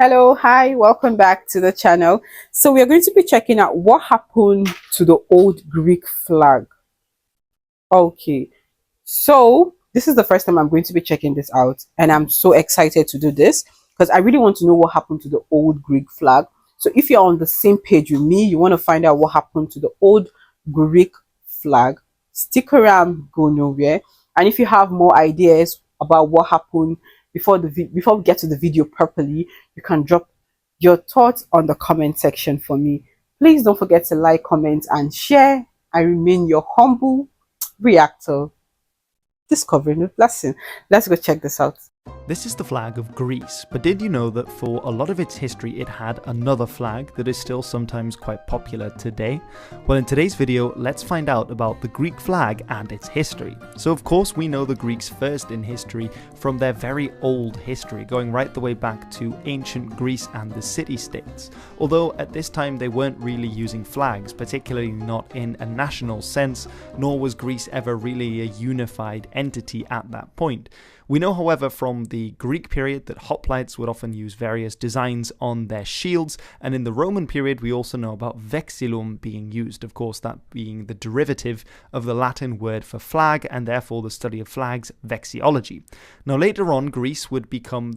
Hello, hi, welcome back to the channel. So we are going to be checking out what happened to the old Greek flag. Okay, so this is the first time I'm going to be checking this out, and I'm so excited to do this because I really want to know what happened to the old Greek flag. So if you're on the same page with me, you want to find out what happened to the old Greek flag, stick around, go nowhere. And if you have more ideas about what happened before we get to the video properly, you can drop your thoughts on the comment section for me. Please don't forget to like, comment, and share. I remain your humble reactor discovering a blessing. Let's go check this out. This is the flag of Greece, but did you know that for a lot of its history it had another flag that is still sometimes quite popular today? Well, in today's video, let's find out about the Greek flag and its history. So of course we know the Greeks first in history from their very old history, going right the way back to ancient Greece and the city-states. Although at this time they weren't really using flags, particularly not in a national sense, nor was Greece ever really a unified entity at that point. We know, however, from the Greek period that hoplites would often use various designs on their shields, and in the Roman period we also know about vexillum being used, of course that being the derivative of the Latin word for flag, and therefore the study of flags, vexillology. Now later on, Greece would become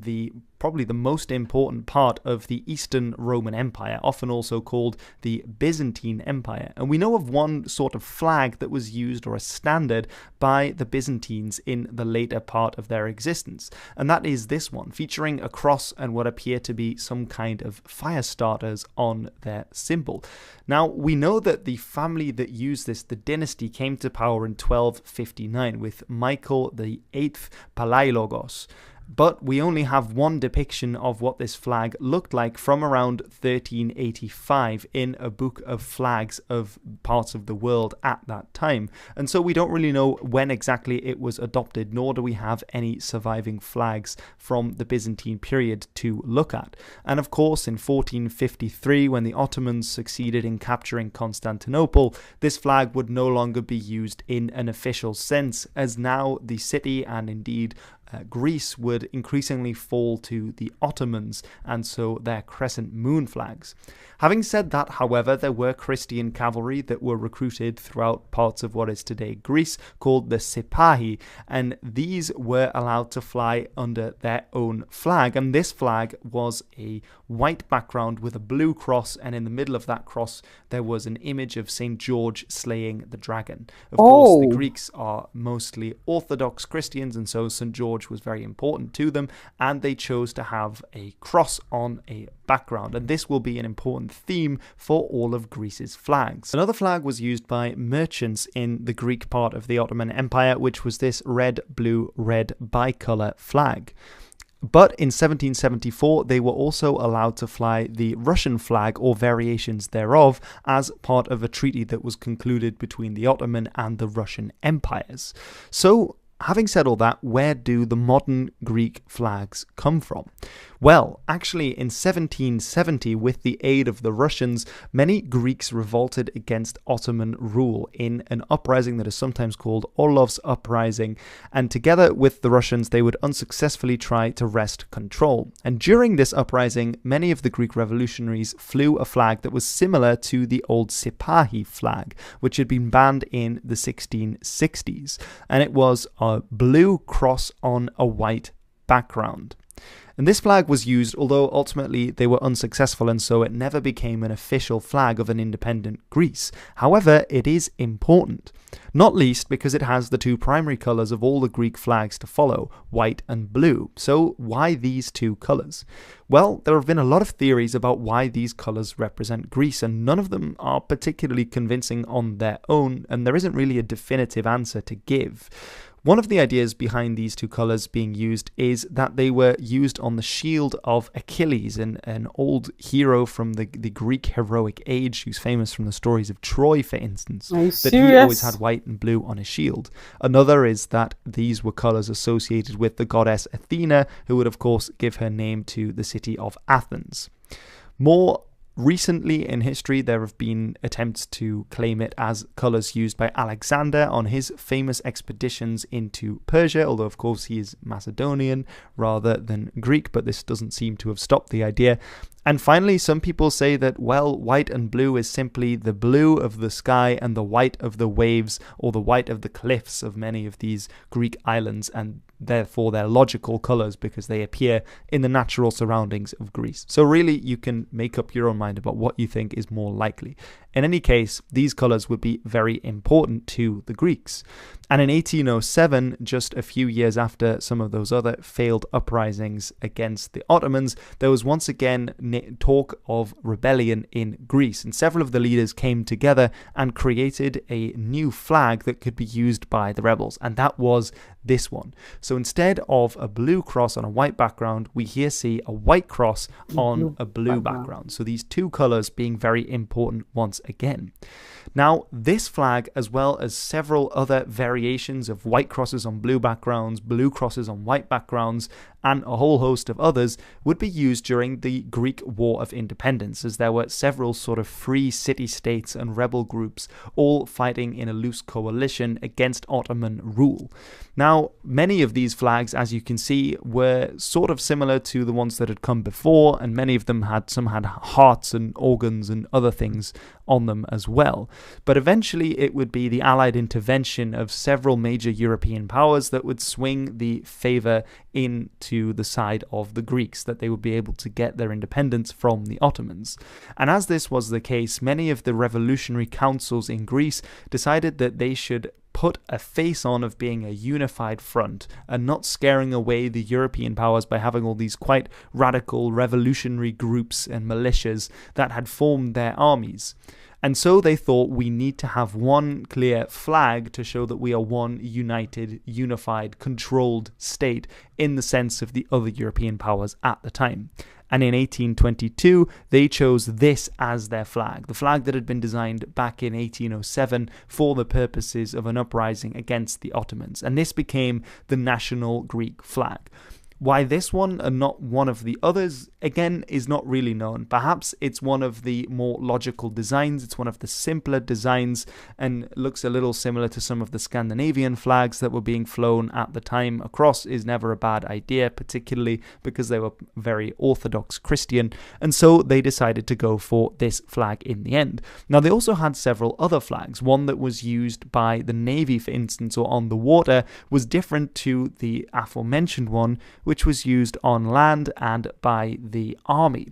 probably the most important part of the Eastern Roman Empire, often also called the Byzantine Empire. And we know of one sort of flag that was used, or a standard, by the Byzantines in the later part of their existence. And that is this one, featuring a cross and what appear to be some kind of fire starters on their symbol. Now, we know that the family that used this, the dynasty, came to power in 1259 with Michael VIII Palaiologos. But we only have one depiction of what this flag looked like from around 1385 in a book of flags of parts of the world at that time. And so we don't really know when exactly it was adopted, nor do we have any surviving flags from the Byzantine period to look at. And of course, in 1453, when the Ottomans succeeded in capturing Constantinople, this flag would no longer be used in an official sense, as now the city and indeed Greece would increasingly fall to the Ottomans, and so their crescent moon flags. Having said that, however, there were Christian cavalry that were recruited throughout parts of what is today Greece, called the Sipahi, and these were allowed to fly under their own flag. And this flag was a white background with a blue cross, and in the middle of that cross there was an image of St. George slaying the dragon. Of course, the Greeks are mostly Orthodox Christians, and so St. George was very important to them, and they chose to have a cross on a background, and this will be an important theme for all of Greece's flags. Another flag was used by merchants in the Greek part of the Ottoman Empire, which was this red, blue, red bicolor flag. But in 1774, they were also allowed to fly the Russian flag or variations thereof as part of a treaty that was concluded between the Ottoman and the Russian empires. So, having said all that, where do the modern Greek flags come from? Well, actually in 1770, with the aid of the Russians, many Greeks revolted against Ottoman rule in an uprising that is sometimes called Orlov's Uprising, and together with the Russians they would unsuccessfully try to wrest control. And during this uprising, many of the Greek revolutionaries flew a flag that was similar to the old Sipahi flag, which had been banned in the 1660s, and it was a blue cross on a white background. And this flag was used, although ultimately they were unsuccessful, and so it never became an official flag of an independent Greece. However, it is important, not least because it has the two primary colours of all the Greek flags to follow, white and blue. So why these two colours? Well, there have been a lot of theories about why these colours represent Greece, and none of them are particularly convincing on their own, and there isn't really a definitive answer to give. One of the ideas behind these two colours being used is that they were used on the shield of Achilles, an old hero from the Greek heroic age who's famous from the stories of Troy, for instance. Are you that serious? He always had white and blue on his shield. Another is that these were colours associated with the goddess Athena, who would of course give her name to the city of Athens. More Recently in history, there have been attempts to claim it as colours used by Alexander on his famous expeditions into Persia, although of course he is Macedonian rather than Greek, but this doesn't seem to have stopped the idea. And finally, some people say that, well, white and blue is simply the blue of the sky and the white of the waves, or the white of the cliffs of many of these Greek islands, and therefore they're logical colours because they appear in the natural surroundings of Greece. So really, you can make up your own mind about what you think is more likely. In any case, these colours would be very important to the Greeks. And in 1807, just a few years after some of those other failed uprisings against the Ottomans, there was once again talk of rebellion in Greece. And several of the leaders came together and created a new flag that could be used by the rebels. And that was this one. So instead of a blue cross on a white background, we here see a white cross on a blue background. So these two colours being very important once again. Now, this flag, as well as several other variations of white crosses on blue backgrounds, blue crosses on white backgrounds, and a whole host of others, would be used during the Greek War of Independence, as there were several sort of free city-states and rebel groups all fighting in a loose coalition against Ottoman rule. Now, many of these flags, as you can see, were sort of similar to the ones that had come before, and many of them had hearts and organs and other things on them as well. But eventually it would be the Allied intervention of several major European powers that would swing the favour into the side of the Greeks, that they would be able to get their independence from the Ottomans. And as this was the case, many of the revolutionary councils in Greece decided that they should put a face on of being a unified front and not scaring away the European powers by having all these quite radical revolutionary groups and militias that had formed their armies. And so they thought, we need to have one clear flag to show that we are one united, unified, controlled state in the sense of the other European powers at the time. And in 1822, they chose this as their flag, the flag that had been designed back in 1807 for the purposes of an uprising against the Ottomans. And this became the national Greek flag. Why this one and not one of the others, again, is not really known. Perhaps it's one of the more logical designs, it's one of the simpler designs, and looks a little similar to some of the Scandinavian flags that were being flown at the time. A cross is never a bad idea, particularly because they were very Orthodox Christian, and so they decided to go for this flag in the end. Now, they also had several other flags. One that was used by the Navy, for instance, or on the water, was different to the aforementioned one, which was used on land and by the army.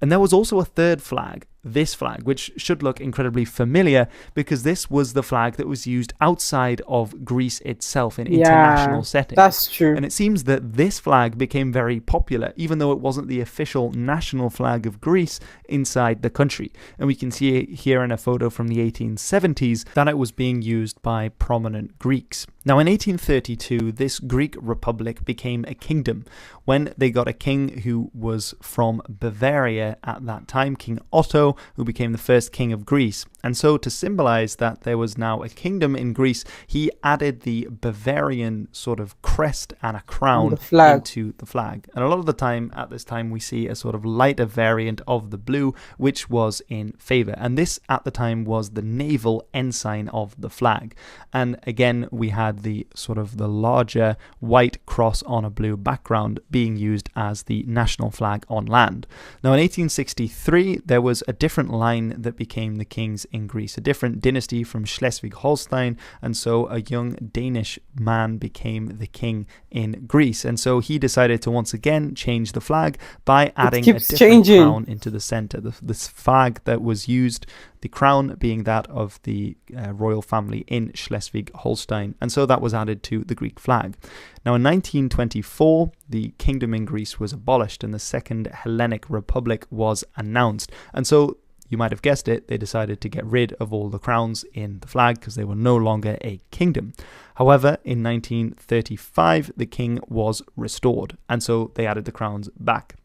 And there was also a third flag, this flag, which should look incredibly familiar because this was the flag that was used outside of Greece itself in international settings. That's true. And it seems that this flag became very popular, even though it wasn't the official national flag of Greece inside the country. And we can see here in a photo from the 1870s that it was being used by prominent Greeks. Now, in 1832, this Greek republic became a kingdom when they got a king who was from Bavaria at that time, King Otto, who became the first king of Greece. And so to symbolize that there was now a kingdom in Greece, he added the Bavarian sort of crest and a crown into the flag. And a lot of the time, at this time, we see a sort of lighter variant of the blue, which was in favor. And this, at the time, was the naval ensign of the flag. And again, we had the sort of the larger white cross on a blue background being used as the national flag on land. Now, in 1863, there was a different line that became the kings in Greece, a different dynasty from Schleswig-Holstein, and so a young Danish man became the king in Greece. And so he decided to once again change the flag by adding a different crown into the center. This flag that was used, the crown being that of the royal family in Schleswig-Holstein, and so that was added to the Greek flag. Now, in 1924, the kingdom in Greece was abolished and the Second Hellenic Republic was announced. And so, you might have guessed it, they decided to get rid of all the crowns in the flag because they were no longer a kingdom. However, in 1935, the king was restored, and so they added the crowns back.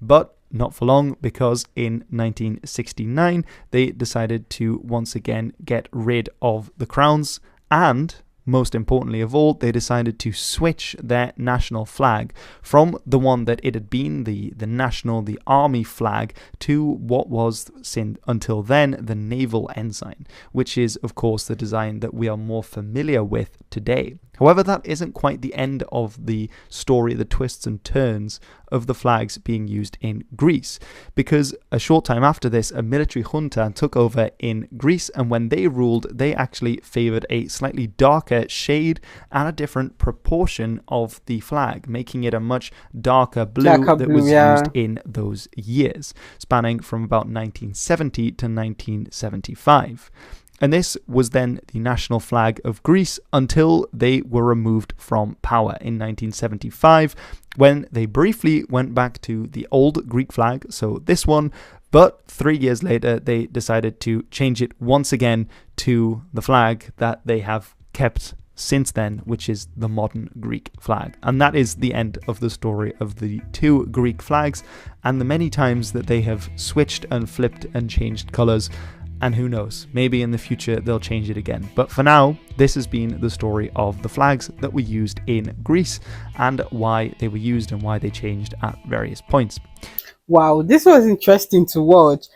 But not for long, because in 1969, they decided to once again get rid of the crowns, and most importantly of all, they decided to switch their national flag from the one that it had been, the army flag, to what was until then the naval ensign, which is of course the design that we are more familiar with today. However, that isn't quite the end of the story, the twists and turns of the flags being used in Greece, because a short time after this, a military junta took over in Greece, and when they ruled, they actually favoured a slightly darker shade and a different proportion of the flag, making it a much darker blue that was used in those years, spanning from about 1970 to 1975. And this was then the national flag of Greece until they were removed from power in 1975, when they briefly went back to the old Greek flag, so this one, but 3 years later they decided to change it once again to the flag that they have kept since then, which is the modern Greek flag. And that is the end of the story of the two Greek flags and the many times that they have switched and flipped and changed colours. And who knows, maybe in the future they'll change it again. But for now, this has been the story of the flags that were used in Greece and why they were used and why they changed at various points. Wow, this was interesting to watch.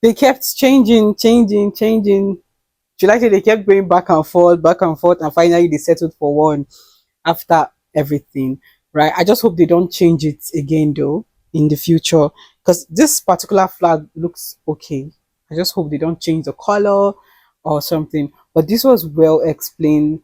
They kept changing. Should I say they kept going back and forth, and finally they settled for one after everything, right? I just hope they don't change it again though in the future, because this particular flag looks okay. I just hope they don't change the color or something. But this was well explained.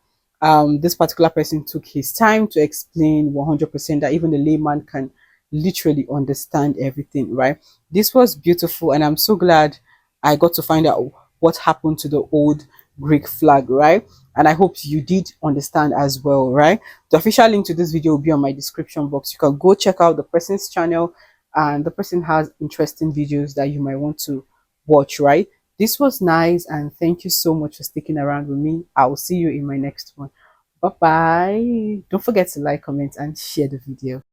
This particular person took his time to explain 100% that even the layman can literally understand everything, right? This was beautiful, and I'm so glad I got to find out what happened to the old Greek flag, right? And I hope you did understand as well, right? The official link to this video will be on my description box. You can go check out the person's channel, and the person has interesting videos that you might want to watch, right? This was nice, and thank you so much for sticking around with me. I will see you in my next one. Bye bye. Don't forget to like, comment, and share the video.